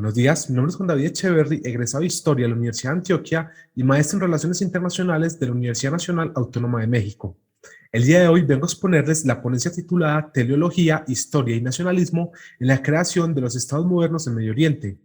Buenos días, mi nombre es Juan David Echeverry, egresado de Historia de la Universidad de Antioquia y maestro en Relaciones Internacionales de la Universidad Nacional Autónoma de México. El día de hoy vengo a exponerles la ponencia titulada Teleología, Historia y Nacionalismo en la creación de los Estados modernos en Medio Oriente.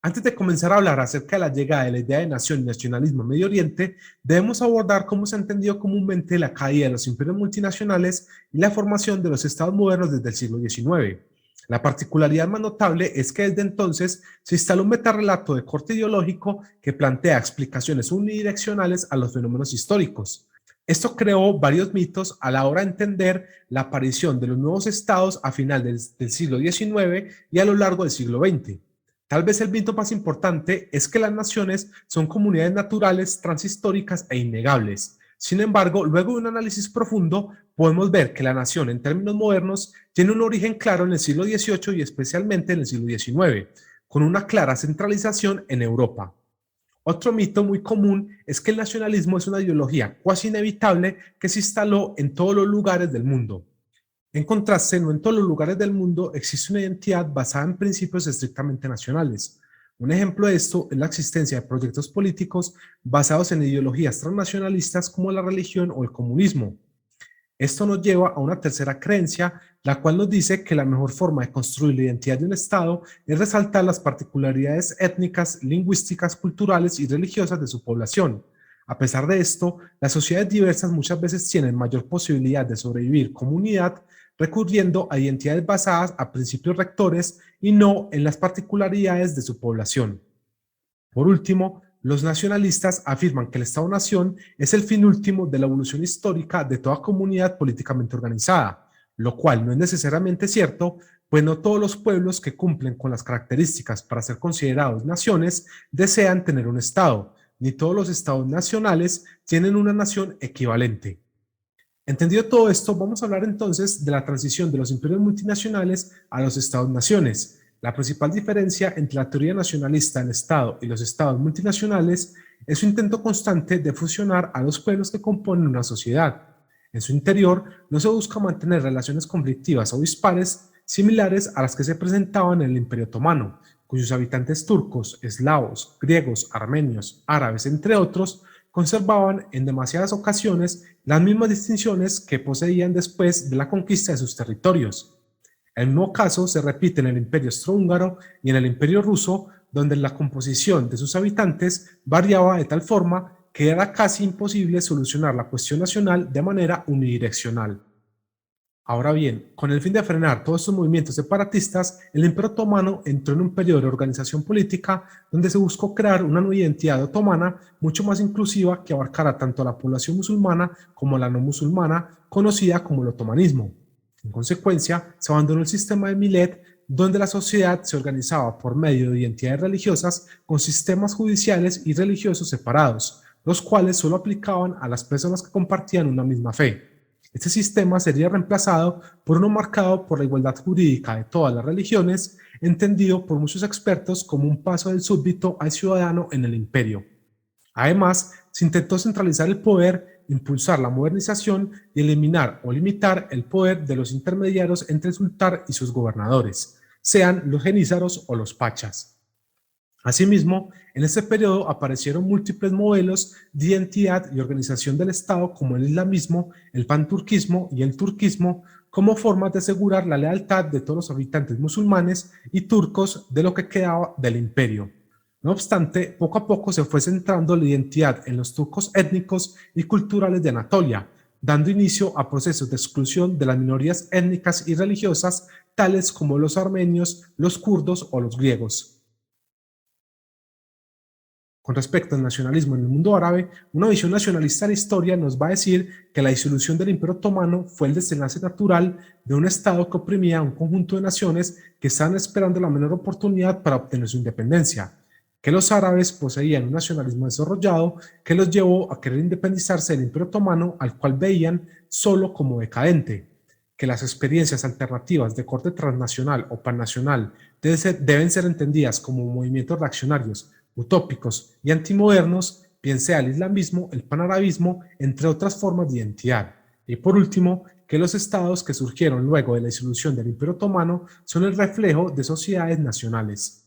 Antes de comenzar a hablar acerca de la llegada de la idea de nación y nacionalismo en Medio Oriente, debemos abordar cómo se ha entendido comúnmente la caída de los imperios multinacionales y la formación de los estados modernos desde el siglo XIX. La particularidad más notable es que desde entonces se instaló un metarrelato de corte ideológico que plantea explicaciones unidireccionales a los fenómenos históricos. Esto creó varios mitos a la hora de entender la aparición de los nuevos estados a final del siglo XIX y a lo largo del siglo XX. Tal vez el mito más importante es que las naciones son comunidades naturales, transhistóricas e innegables. Sin embargo, luego de un análisis profundo, podemos ver que la nación en términos modernos tiene un origen claro en el siglo XVIII y especialmente en el siglo XIX, con una clara centralización en Europa. Otro mito muy común es que el nacionalismo es una ideología cuasi inevitable que se instaló en todos los lugares del mundo. En contraste, no en todos los lugares del mundo existe una identidad basada en principios estrictamente nacionales. Un ejemplo de esto es la existencia de proyectos políticos basados en ideologías transnacionalistas como la religión o el comunismo. Esto nos lleva a una tercera creencia, la cual nos dice que la mejor forma de construir la identidad de un Estado es resaltar las particularidades étnicas, lingüísticas, culturales y religiosas de su población. A pesar de esto, las sociedades diversas muchas veces tienen mayor posibilidad de sobrevivir como unidad, recurriendo a identidades basadas a principios rectores y no en las particularidades de su población. Por último, los nacionalistas afirman que el Estado-nación es el fin último de la evolución histórica de toda comunidad políticamente organizada, lo cual no es necesariamente cierto, pues no todos los pueblos que cumplen con las características para ser considerados naciones desean tener un Estado, ni todos los Estados nacionales tienen una nación equivalente. Entendido todo esto, vamos a hablar entonces de la transición de los imperios multinacionales a los Estados-naciones. La principal diferencia entre la teoría nacionalista del Estado y los Estados multinacionales es su intento constante de fusionar a los pueblos que componen una sociedad. En su interior no se busca mantener relaciones conflictivas o dispares similares a las que se presentaban en el Imperio Otomano, cuyos habitantes turcos, eslavos, griegos, armenios, árabes, entre otros, conservaban en demasiadas ocasiones las mismas distinciones que poseían después de la conquista de sus territorios. El mismo caso se repite en el Imperio Austrohúngaro y en el Imperio Ruso, donde la composición de sus habitantes variaba de tal forma que era casi imposible solucionar la cuestión nacional de manera unidireccional. Ahora bien, con el fin de frenar todos estos movimientos separatistas, el Imperio Otomano entró en un periodo de organización política donde se buscó crear una nueva identidad otomana mucho más inclusiva que abarcara tanto a la población musulmana como a la no musulmana, conocida como el otomanismo. En consecuencia, se abandonó el sistema de Millet, donde la sociedad se organizaba por medio de identidades religiosas con sistemas judiciales y religiosos separados, los cuales solo aplicaban a las personas que compartían una misma fe. Este sistema sería reemplazado por uno marcado por la igualdad jurídica de todas las religiones, entendido por muchos expertos como un paso del súbdito al ciudadano en el imperio. Además, se intentó centralizar el poder, impulsar la modernización y eliminar o limitar el poder de los intermediarios entre el sultán y sus gobernadores, sean los genízaros o los pachas. Asimismo, en este periodo aparecieron múltiples modelos de identidad y organización del Estado como el islamismo, el panturquismo y el turquismo como formas de asegurar la lealtad de todos los habitantes musulmanes y turcos de lo que quedaba del imperio. No obstante, poco a poco se fue centrando la identidad en los turcos étnicos y culturales de Anatolia, dando inicio a procesos de exclusión de las minorías étnicas y religiosas tales como los armenios, los kurdos o los griegos. Con respecto al nacionalismo en el mundo árabe, una visión nacionalista de la historia nos va a decir que la disolución del Imperio Otomano fue el desenlace natural de un Estado que oprimía a un conjunto de naciones que estaban esperando la menor oportunidad para obtener su independencia, que los árabes poseían un nacionalismo desarrollado que los llevó a querer independizarse del Imperio Otomano, al cual veían solo como decadente, que las experiencias alternativas de corte transnacional o pannacional deben ser entendidas como movimientos reaccionarios, utópicos y antimodernos, bien sea el islamismo, el panarabismo, entre otras formas de identidad. Y por último, que los estados que surgieron luego de la disolución del Imperio Otomano son el reflejo de sociedades nacionales.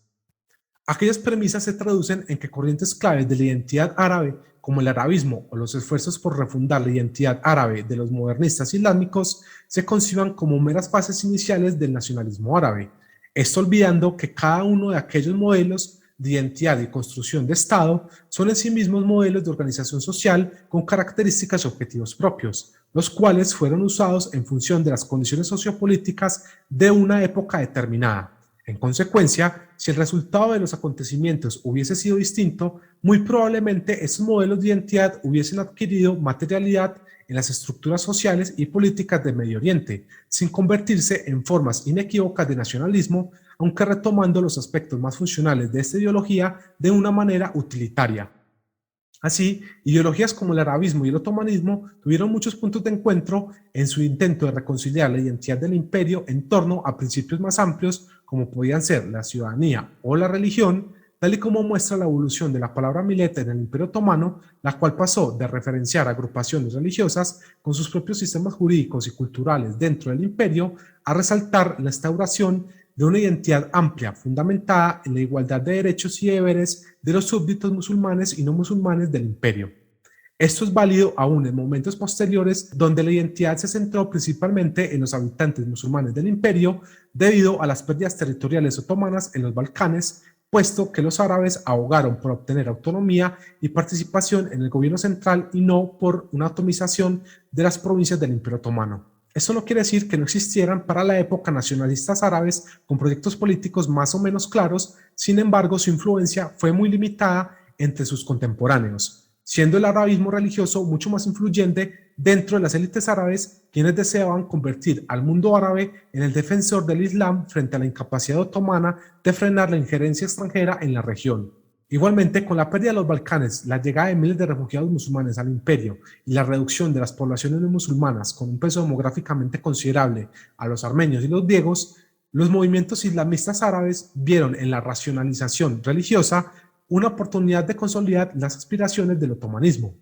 Aquellas premisas se traducen en que corrientes claves de la identidad árabe, como el arabismo o los esfuerzos por refundar la identidad árabe de los modernistas islámicos, se conciban como meras fases iniciales del nacionalismo árabe. Esto olvidando que cada uno de aquellos modelos de identidad y construcción de Estado son en sí mismos modelos de organización social con características y objetivos propios, los cuales fueron usados en función de las condiciones sociopolíticas de una época determinada. En consecuencia, si el resultado de los acontecimientos hubiese sido distinto, muy probablemente estos modelos de identidad hubiesen adquirido materialidad en las estructuras sociales y políticas de Medio Oriente, sin convertirse en formas inequívocas de nacionalismo, aunque retomando los aspectos más funcionales de esta ideología de una manera utilitaria. Así, ideologías como el arabismo y el otomanismo tuvieron muchos puntos de encuentro en su intento de reconciliar la identidad del imperio en torno a principios más amplios como podían ser la ciudadanía o la religión, tal y como muestra la evolución de la palabra millet en el Imperio Otomano, la cual pasó de referenciar agrupaciones religiosas con sus propios sistemas jurídicos y culturales dentro del imperio a resaltar la instauración de una identidad amplia, fundamentada en la igualdad de derechos y deberes de los súbditos musulmanes y no musulmanes del imperio. Esto es válido aún en momentos posteriores donde la identidad se centró principalmente en los habitantes musulmanes del imperio debido a las pérdidas territoriales otomanas en los Balcanes, puesto que los árabes abogaron por obtener autonomía y participación en el gobierno central y no por una atomización de las provincias del Imperio Otomano. Esto no quiere decir que no existieran para la época nacionalistas árabes con proyectos políticos más o menos claros, sin embargo su influencia fue muy limitada entre sus contemporáneos, siendo el arabismo religioso mucho más influyente dentro de las élites árabes, quienes deseaban convertir al mundo árabe en el defensor del Islam frente a la incapacidad otomana de frenar la injerencia extranjera en la región. Igualmente, con la pérdida de los Balcanes, la llegada de miles de refugiados musulmanes al imperio y la reducción de las poblaciones no musulmanas con un peso demográficamente considerable a los armenios y los griegos, los movimientos islamistas árabes vieron en la racionalización religiosa una oportunidad de consolidar las aspiraciones del otomanismo.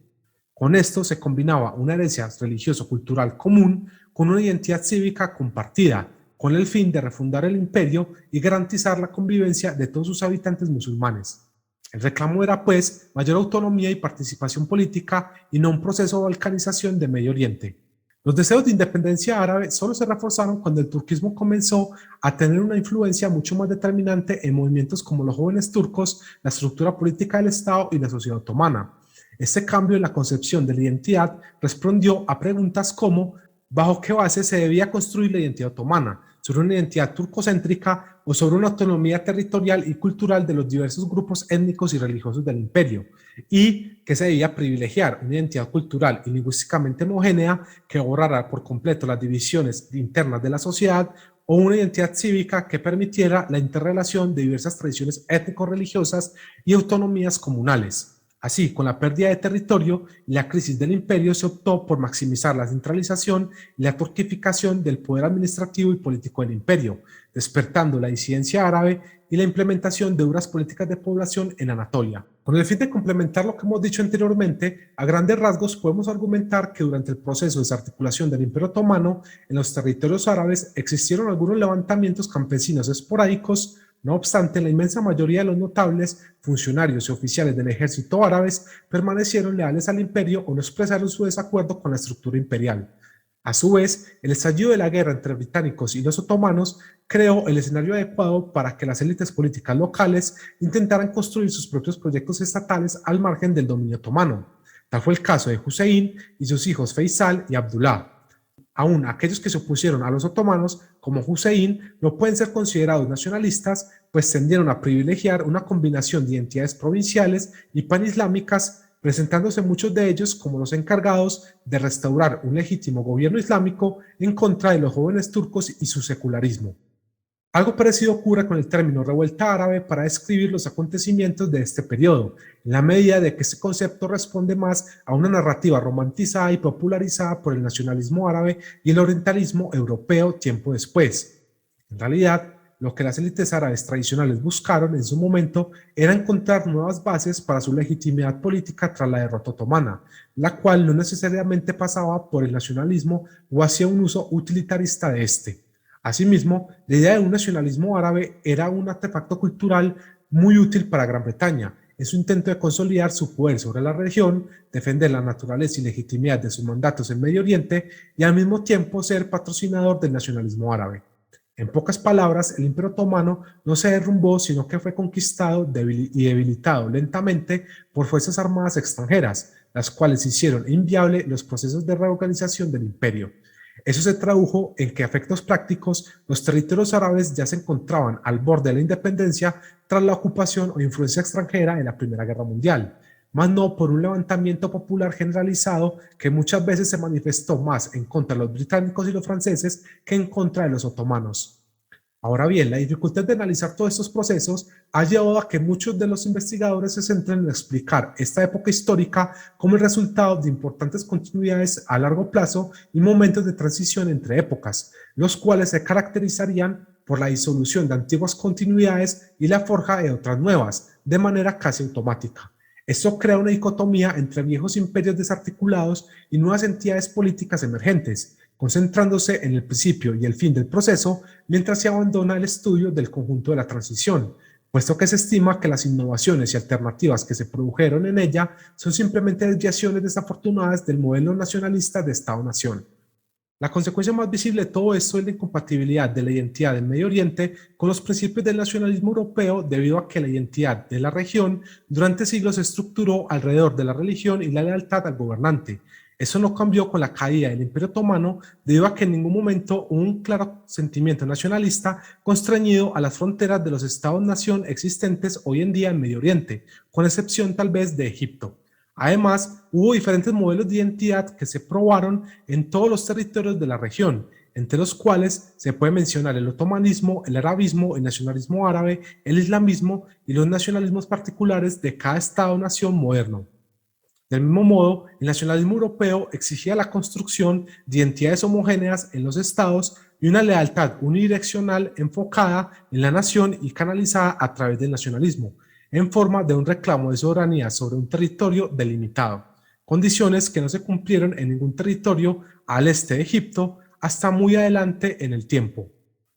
Con esto se combinaba una herencia religioso-cultural común con una identidad cívica compartida, con el fin de refundar el imperio y garantizar la convivencia de todos sus habitantes musulmanes. El reclamo era, pues, mayor autonomía y participación política y no un proceso de balcanización de Medio Oriente. Los deseos de independencia árabe solo se reforzaron cuando el turquismo comenzó a tener una influencia mucho más determinante en movimientos como los jóvenes turcos, la estructura política del Estado y la sociedad otomana. Este cambio en la concepción de la identidad respondió a preguntas como ¿bajo qué base se debía construir la identidad otomana? ¿Sobre una identidad turcocéntrica o sobre una autonomía territorial y cultural de los diversos grupos étnicos y religiosos del imperio? Y que se debía privilegiar una identidad cultural y lingüísticamente homogénea que borrara por completo las divisiones internas de la sociedad o una identidad cívica que permitiera la interrelación de diversas tradiciones étnico-religiosas y autonomías comunales. Así, con la pérdida de territorio y la crisis del imperio, se optó por maximizar la centralización y la turquificación del poder administrativo y político del imperio, despertando la disidencia árabe y la implementación de duras políticas de población en Anatolia. Con el fin de complementar lo que hemos dicho anteriormente, a grandes rasgos podemos argumentar que durante el proceso de desarticulación del Imperio Otomano, en los territorios árabes existieron algunos levantamientos campesinos esporádicos. No obstante, la inmensa mayoría de los notables, funcionarios y oficiales del ejército árabes permanecieron leales al imperio o no expresaron su desacuerdo con la estructura imperial. A su vez, el estallido de la guerra entre británicos y los otomanos creó el escenario adecuado para que las élites políticas locales intentaran construir sus propios proyectos estatales al margen del dominio otomano. Tal fue el caso de Hussein y sus hijos Faisal y Abdullah. Aún aquellos que se opusieron a los otomanos, como Hussein, no pueden ser considerados nacionalistas, pues tendieron a privilegiar una combinación de identidades provinciales y panislámicas, presentándose muchos de ellos como los encargados de restaurar un legítimo gobierno islámico en contra de los jóvenes turcos y su secularismo. Algo parecido ocurre con el término revuelta árabe para describir los acontecimientos de este periodo, en la medida de que este concepto responde más a una narrativa romantizada y popularizada por el nacionalismo árabe y el orientalismo europeo tiempo después. En realidad, lo que las élites árabes tradicionales buscaron en su momento era encontrar nuevas bases para su legitimidad política tras la derrota otomana, la cual no necesariamente pasaba por el nacionalismo o hacia un uso utilitarista de este. Asimismo, la idea de un nacionalismo árabe era un artefacto cultural muy útil para Gran Bretaña en su intento de consolidar su poder sobre la región, defender la naturaleza y legitimidad de sus mandatos en Medio Oriente y al mismo tiempo ser patrocinador del nacionalismo árabe. En pocas palabras, el Imperio Otomano no se derrumbó, sino que fue conquistado y debilitado lentamente por fuerzas armadas extranjeras, las cuales hicieron inviable los procesos de reorganización del imperio. Eso se tradujo en que, a efectos prácticos, los territorios árabes ya se encontraban al borde de la independencia tras la ocupación o influencia extranjera en la Primera Guerra Mundial, más no por un levantamiento popular generalizado que muchas veces se manifestó más en contra de los británicos y los franceses que en contra de los otomanos. Ahora bien, la dificultad de analizar todos estos procesos ha llevado a que muchos de los investigadores se centren en explicar esta época histórica como el resultado de importantes continuidades a largo plazo y momentos de transición entre épocas, los cuales se caracterizarían por la disolución de antiguas continuidades y la forja de otras nuevas, de manera casi automática. Esto crea una dicotomía entre viejos imperios desarticulados y nuevas entidades políticas emergentes, concentrándose en el principio y el fin del proceso, mientras se abandona el estudio del conjunto de la transición, puesto que se estima que las innovaciones y alternativas que se produjeron en ella son simplemente desviaciones desafortunadas del modelo nacionalista de Estado-Nación. La consecuencia más visible de todo esto es la incompatibilidad de la identidad del Medio Oriente con los principios del nacionalismo europeo, debido a que la identidad de la región durante siglos se estructuró alrededor de la religión y la lealtad al gobernante. Eso no cambió con la caída del Imperio Otomano, debido a que en ningún momento hubo un claro sentimiento nacionalista constreñido a las fronteras de los estados-nación existentes hoy en día en Medio Oriente, con excepción tal vez de Egipto. Además, hubo diferentes modelos de identidad que se probaron en todos los territorios de la región, entre los cuales se puede mencionar el otomanismo, el arabismo, el nacionalismo árabe, el islamismo y los nacionalismos particulares de cada estado-nación moderno. Del mismo modo, el nacionalismo europeo exigía la construcción de identidades homogéneas en los estados y una lealtad unidireccional enfocada en la nación y canalizada a través del nacionalismo, en forma de un reclamo de soberanía sobre un territorio delimitado, condiciones que no se cumplieron en ningún territorio al este de Egipto hasta muy adelante en el tiempo.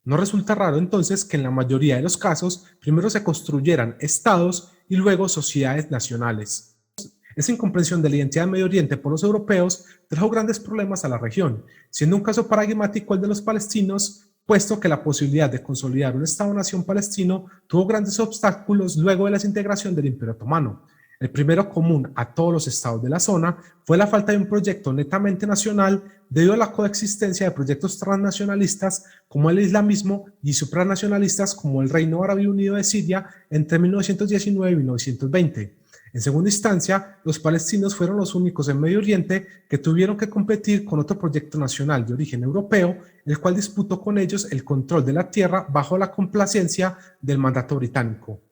No resulta raro entonces que en la mayoría de los casos primero se construyeran estados y luego sociedades nacionales. Esa incomprensión de la identidad del Medio Oriente por los europeos trajo grandes problemas a la región, siendo un caso paradigmático el de los palestinos, puesto que la posibilidad de consolidar un Estado-nación palestino tuvo grandes obstáculos luego de la desintegración del Imperio Otomano. El primero, común a todos los estados de la zona, fue la falta de un proyecto netamente nacional debido a la coexistencia de proyectos transnacionalistas como el islamismo y supranacionalistas como el Reino Árabe Unido de Siria entre 1919 y 1920. En segunda instancia, los palestinos fueron los únicos en Medio Oriente que tuvieron que competir con otro proyecto nacional de origen europeo, el cual disputó con ellos el control de la tierra bajo la complacencia del mandato británico.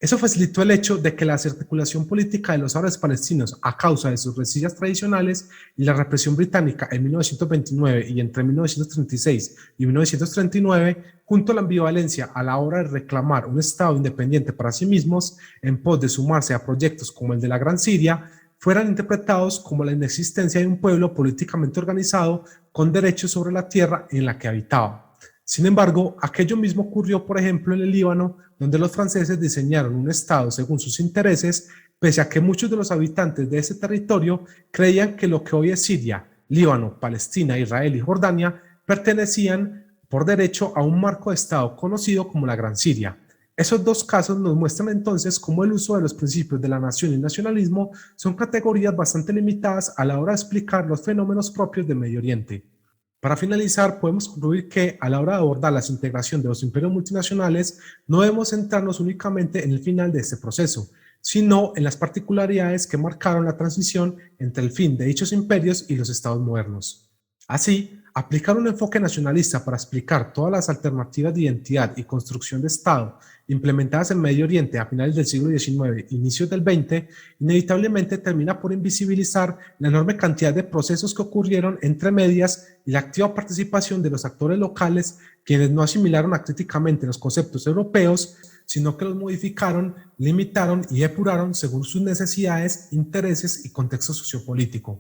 Eso facilitó el hecho de que la desarticulación política de los árabes palestinos a causa de sus rencillas tradicionales y la represión británica en 1929 y entre 1936 y 1939, junto a la ambivalencia a la hora de reclamar un Estado independiente para sí mismos en pos de sumarse a proyectos como el de la Gran Siria, fueran interpretados como la inexistencia de un pueblo políticamente organizado con derechos sobre la tierra en la que habitaba. Sin embargo, aquello mismo ocurrió, por ejemplo, en el Líbano, donde los franceses diseñaron un Estado según sus intereses, pese a que muchos de los habitantes de ese territorio creían que lo que hoy es Siria, Líbano, Palestina, Israel y Jordania pertenecían por derecho a un marco de Estado conocido como la Gran Siria. Esos dos casos nos muestran entonces cómo el uso de los principios de la nación y el nacionalismo son categorías bastante limitadas a la hora de explicar los fenómenos propios del Medio Oriente. Para finalizar, podemos concluir que a la hora de abordar la integración de los imperios multinacionales, no debemos centrarnos únicamente en el final de este proceso, sino en las particularidades que marcaron la transición entre el fin de dichos imperios y los estados modernos. Así, aplicar un enfoque nacionalista para explicar todas las alternativas de identidad y construcción de Estado implementadas en Medio Oriente a finales del siglo XIX e inicios del XX, inevitablemente termina por invisibilizar la enorme cantidad de procesos que ocurrieron entre medias y la activa participación de los actores locales, quienes no asimilaron acríticamente los conceptos europeos, sino que los modificaron, limitaron y depuraron según sus necesidades, intereses y contexto sociopolítico.